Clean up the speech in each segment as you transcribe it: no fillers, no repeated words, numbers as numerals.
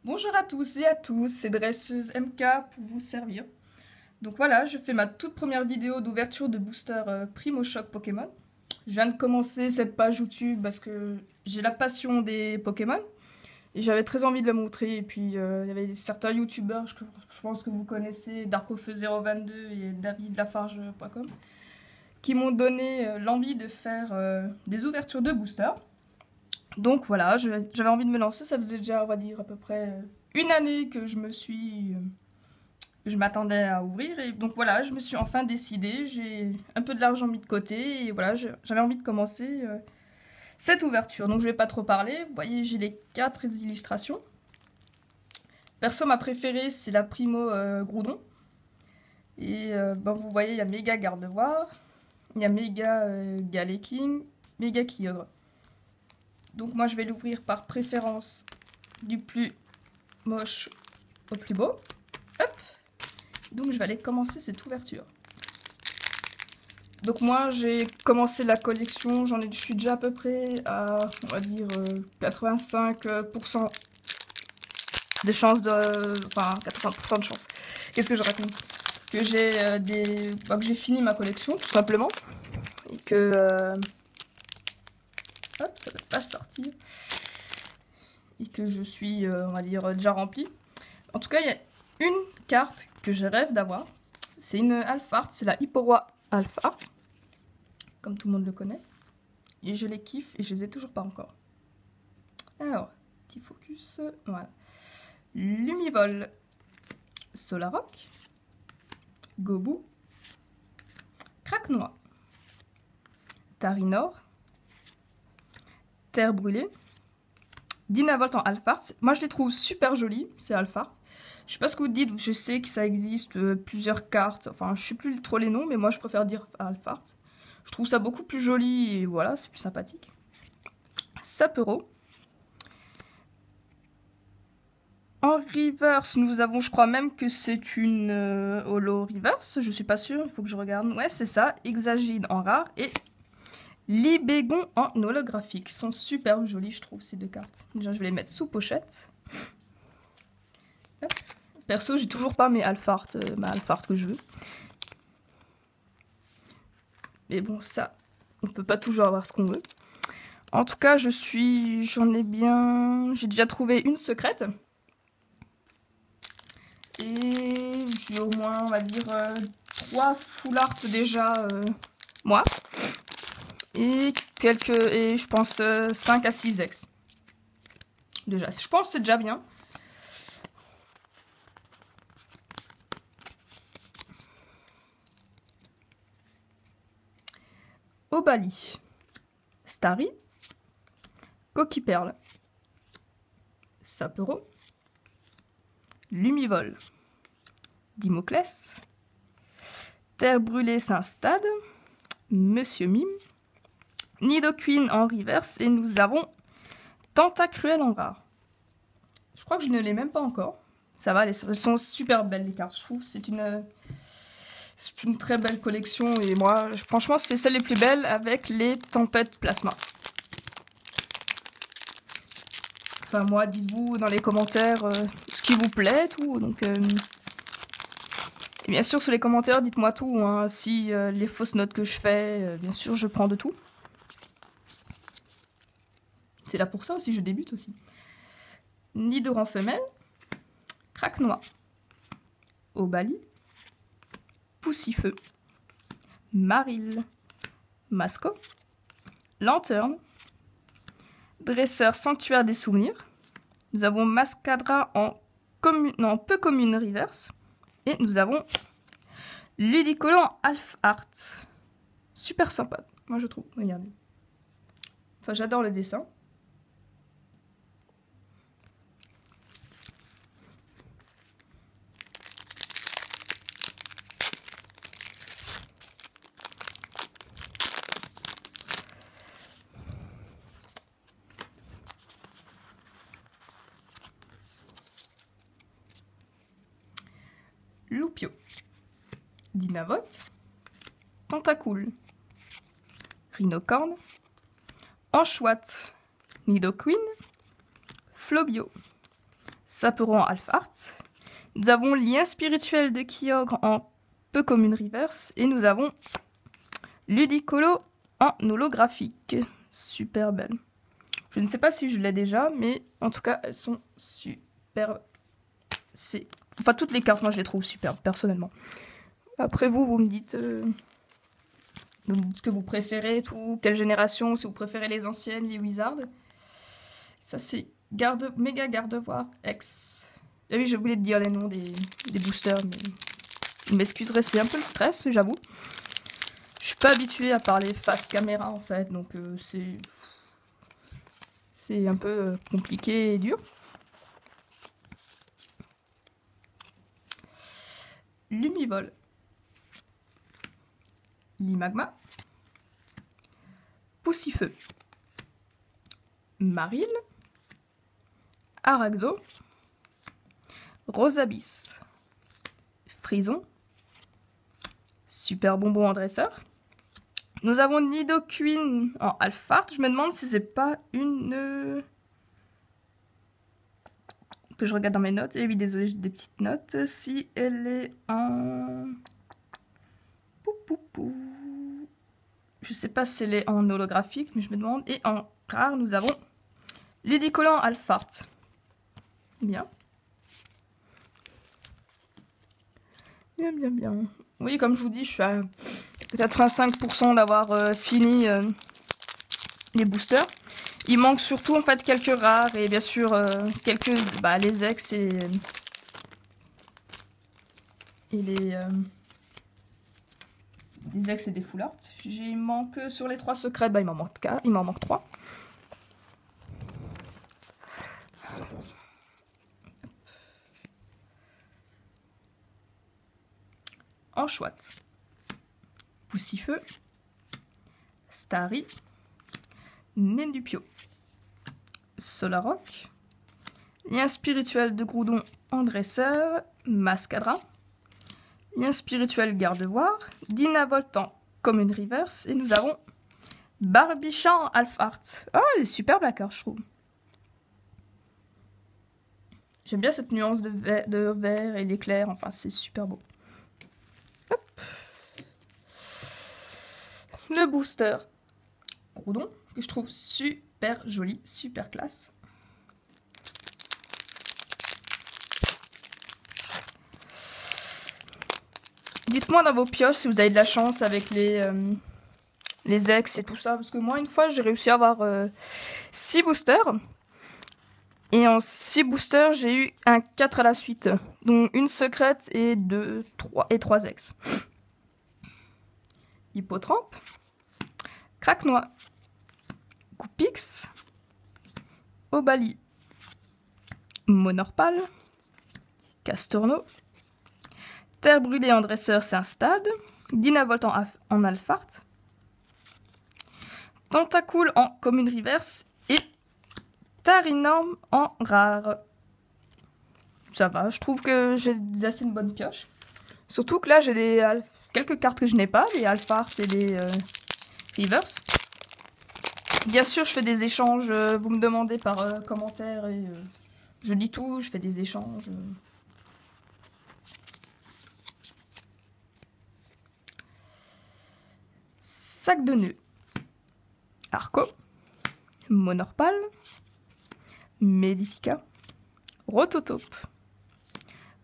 Bonjour à tous et à tous, c'est Dresseuse MK pour vous servir. Donc voilà, je fais ma toute première vidéo d'ouverture de booster Primo Choc Pokémon. Je viens de commencer cette page YouTube parce que j'ai la passion des Pokémon et j'avais très envie de la montrer. Et puis il y avait certains youtubeurs, je pense que vous connaissez, Darkofeu022 et davidlafarge.com, qui m'ont donné l'envie de faire des ouvertures de booster. Donc voilà, j'avais envie de me lancer, ça faisait déjà, on va dire, à peu près une année que je m'attendais à ouvrir. Et donc voilà, je me suis enfin décidée, j'ai un peu de l'argent mis de côté, et voilà, j'avais envie de commencer cette ouverture. Donc je vais pas trop parler, vous voyez, j'ai les 4 illustrations. Perso, ma préférée, c'est la Primo Groudon. Et ben, vous voyez, il y a Méga Gardevoir, il y a Méga Galeking, Méga Kyogre. Donc moi je vais l'ouvrir par préférence du plus moche au plus beau. Hop. Donc je vais aller commencer cette ouverture. Donc moi j'ai commencé la collection, je suis déjà à peu près à, on va dire, 85% de chances de... Enfin, 80% de chances. Qu'est-ce que je raconte? Que j'ai que j'ai fini ma collection, tout simplement. Et que... Hop, ça ne va pas sortir. Et que je suis, on va dire, déjà remplie. En tout cas, il y a une carte que je rêve d'avoir. C'est une Alphard, c'est la Hipporoi Alpha, comme tout le monde le connaît. Et je les kiffe et je les ai toujours pas encore. Alors, petit focus, voilà. Lumivol, Solarock, Gobou, Craquenois, Tarinor, Terre Brûlée, Dynavolt en Alphard. Moi, je les trouve super jolies, ces Alphard. Je sais pas ce que vous dites, je sais que ça existe plusieurs cartes, enfin je sais plus trop les noms, mais moi je préfère dire Alphard. Je trouve ça beaucoup plus joli et voilà, c'est plus sympathique. Sapero. En reverse, nous avons, je crois même que c'est une holo reverse, je suis pas sûre, il faut que je regarde. Ouais, c'est ça, Hexagine en rare et Libégon en holographique. Ils sont super jolis, je trouve, ces deux cartes. Déjà, je vais les mettre sous pochette. Hop. Perso, j'ai toujours pas mes Alphard, ma Alphard que je veux. Mais bon, ça, on peut pas toujours avoir ce qu'on veut. En tout cas, j'ai déjà trouvé une secrète. Et j'ai au moins, on va dire, 3 full art déjà, moi. Et je pense, 5 à 6 ex. Déjà, je pense que c'est déjà bien. Obali, Starry, Coquille-Perle, Sapero, Lumivol, Dimoclès, Terre Brûlée s'instade, Monsieur Mime, Nidoqueen en reverse et nous avons Tentacruel en rare. Je crois que je ne l'ai même pas encore. Ça va, elles sont super belles les cartes, je trouve. C'est une très belle collection et moi, franchement, c'est celle les plus belles avec les tempêtes plasma. Enfin, moi, dites-vous dans les commentaires ce qui vous plaît, tout. Donc, et bien sûr, sur les commentaires, dites-moi tout. Hein, si les fausses notes que je fais, bien sûr, je prends de tout. C'est là pour ça aussi, je débute aussi. Nidoran femelle, Craquenois, Obali, Poussifeu, Maril, Masco, Lanterne, Dresseur Sanctuaire des Souvenirs. Nous avons Mascadra en peu commune reverse. Et nous avons Ludicolo en Half Art. Super sympa, moi je trouve. Regardez. Enfin, j'adore le dessin. Loupio, Dynavolt, Tentacool, Rhinocorne, Anchouette, Nidoqueen, Flobio, Sapporo en Half Art. Nous avons Lien spirituel de Kyogre en peu commune reverse. Et nous avons Ludicolo en holographique. Super belle. Je ne sais pas si je l'ai déjà, mais en tout cas, elles sont super. Enfin, toutes les cartes, moi, je les trouve superbes, personnellement. Après, vous me dites... Vous me dites ce que vous préférez, tout, quelle génération, si vous préférez les anciennes, les Wizards. Ça, c'est méga gardevoir X. Ah oui, je voulais te dire les noms des boosters, mais vous m'excuserez, c'est un peu le stress, j'avoue. Je suis pas habituée à parler face caméra, en fait, donc c'est un peu compliqué et dur. Lumivol. Limagma. Poussifeu. Maril. Aragdo. Rosabis. Frison. Super bonbon en dresseur. Nous avons Nidoqueen en Alphard. Je me demande si c'est pas une... Que je regarde dans mes notes. Et oui, désolé, j'ai des petites notes. Si elle est en... Je sais pas si elle est en holographique, mais je me demande. Et en rare, nous avons Ludicolo en Alphard. Bien. Bien. Oui, comme je vous dis, je suis à 85% d'avoir fini les boosters. Il manque surtout en fait quelques rares et bien sûr quelques les ex et les ex et des full art. Il manque sur les 3 secrets, il m'en manque 4, il m'en manque 3. Enchouette. Poussifeu. Starry. Nendupio. Solaroc. Lien spirituel de Groudon en dresseur. Mascadra. Lien spirituel Gardevoir. Dynavolt en commune reverse. Et nous avons Barbichan en Half Art. Oh, elle est superbe la carte, je trouve. J'aime bien cette nuance de vert et l'éclair. Enfin, c'est super beau. Hop. Le booster Groudon, que je trouve super joli, super classe. Dites-moi dans vos pioches si vous avez de la chance avec les ex et tout ça. Parce que moi, une fois, j'ai réussi à avoir 6 boosters. Et en 6 boosters, j'ai eu un 4 à la suite. Donc une secrète et 3 ex. Hippotrampe. Craquenois. Coupix. Obali. Monorpal. Castorno. Terre brûlée en dresseur, c'est un stade. Dynavolt en Alphard. Tentacool en commune reverse. Et Tarinorm en rare. Ça va, je trouve que j'ai assez une bonne pioche. Surtout que là, j'ai quelques cartes que je n'ai pas, des Alphard et des reverse. Bien sûr, je fais des échanges, vous me demandez par commentaire et je lis tout, je fais des échanges. Sac de nœuds. Arco. Monorpal. Medifica. Rototope.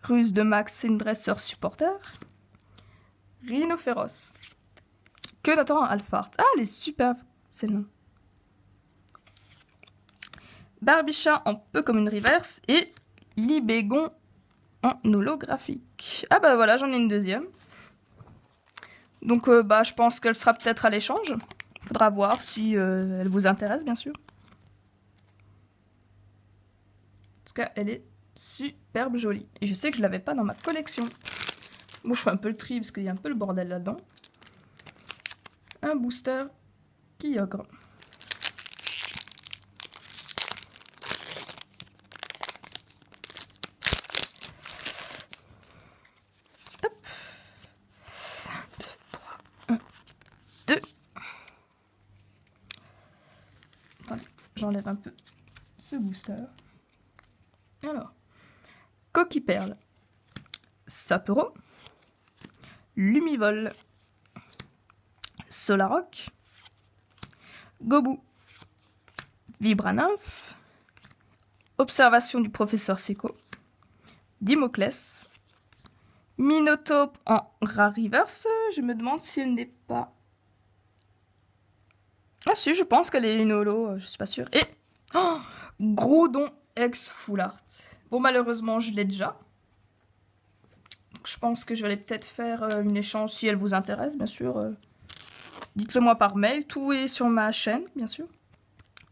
Ruse de Max et une dresseur supporter. Rhinophéros. Que d'attendre en Alphard. Ah, elle est superbe, celle-là. Barbichat en peu comme une reverse et Libégon en holographique. Ah bah voilà, j'en ai une deuxième. Donc je pense qu'elle sera peut-être à l'échange. Faudra voir si elle vous intéresse, bien sûr. En tout cas, elle est superbe jolie. Et je sais que je l'avais pas dans ma collection. Bon, je fais un peu le tri parce qu'il y a un peu le bordel là-dedans. Un booster Kyogre. Hop. 3, 1, 2. Attendez, j'enlève un peu ce booster. Alors, Coquille-Perle, Sapero, Lumivol, Solaroc, Gobu, Vibranymphe, Observation du professeur Seco, Dimoclès, Minotaure en rare reverse. Je me demande si elle n'est pas... Ah si, je pense qu'elle est une holo, je suis pas sûre. Et oh, Groudon ex Full Art. Bon, malheureusement, je l'ai déjà. Donc, je pense que je vais aller peut-être faire une échange si elle vous intéresse, bien sûr. Dites-le moi par mail. Tout est sur ma chaîne, bien sûr.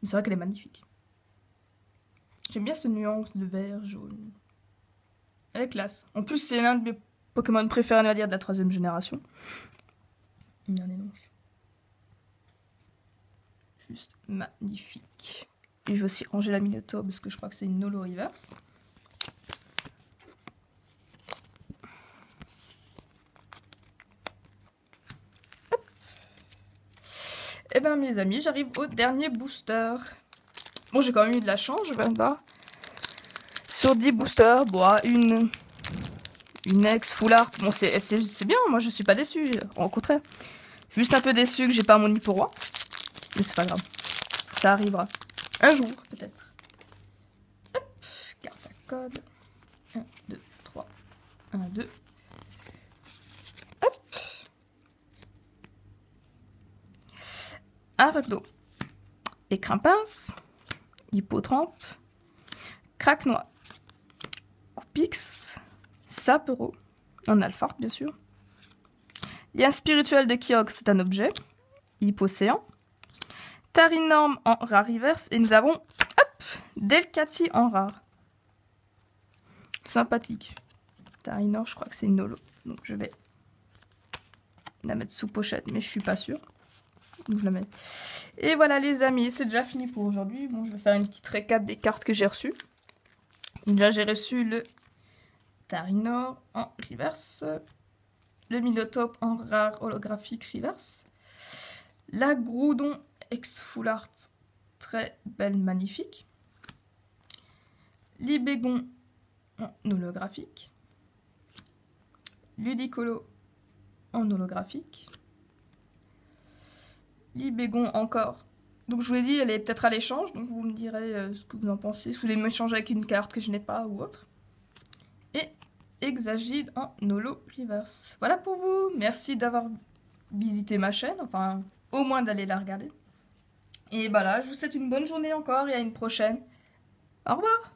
Mais c'est vrai qu'elle est magnifique. J'aime bien cette nuance de vert, jaune. Elle est classe. En plus, c'est l'un de mes Pokémon préférés, on va dire, de la 3e génération. Regardez donc. Juste magnifique. Et je vais aussi ranger la Minotaure parce que je crois que c'est une holo reverse. Et ben mes amis, j'arrive au dernier booster. Bon, j'ai quand même eu de la chance, je vais voir. Sur 10 boosters, bon, une ex full art. Bon, c'est bien, moi je suis pas déçue, au contraire. Juste un peu déçue que j'ai pas mon Hippo-Roi. Mais c'est pas grave. Ça arrivera. Un jour, peut-être. Hop, carte à code. 1, 2, 3. 1, 2. Hop. Ardo. Écrin pince. Hippotrampe. Craquenois. Coupix. Sapero. En alpharte, bien sûr. Lien spirituel de Kyogre, c'est un objet. Hippocéan. Tarinorm en rare reverse. Et nous avons, hop, Delcatty en rare. Sympathique. Tarinor, je crois que c'est une holo. Donc je vais la mettre sous pochette, mais je suis pas sûre. Donc je la mets. Et voilà les amis, c'est déjà fini pour aujourd'hui. Bon, je vais faire une petite récap des cartes que j'ai reçues. Déjà, j'ai reçu le Tarinor en reverse. Le Minotaure en rare holographique reverse. La Groudon ex Full Art, très belle, magnifique. Libégon en holographique. Ludicolo en holographique. Libégon encore. Donc je vous l'ai dit, elle est peut-être à l'échange, donc vous me direz ce que vous en pensez. Si vous voulez m'échanger avec une carte que je n'ai pas ou autre. Et Exagide en holo reverse. Voilà pour vous. Merci d'avoir visité ma chaîne, enfin au moins d'aller la regarder. Et voilà, je vous souhaite une bonne journée encore et à une prochaine. Au revoir.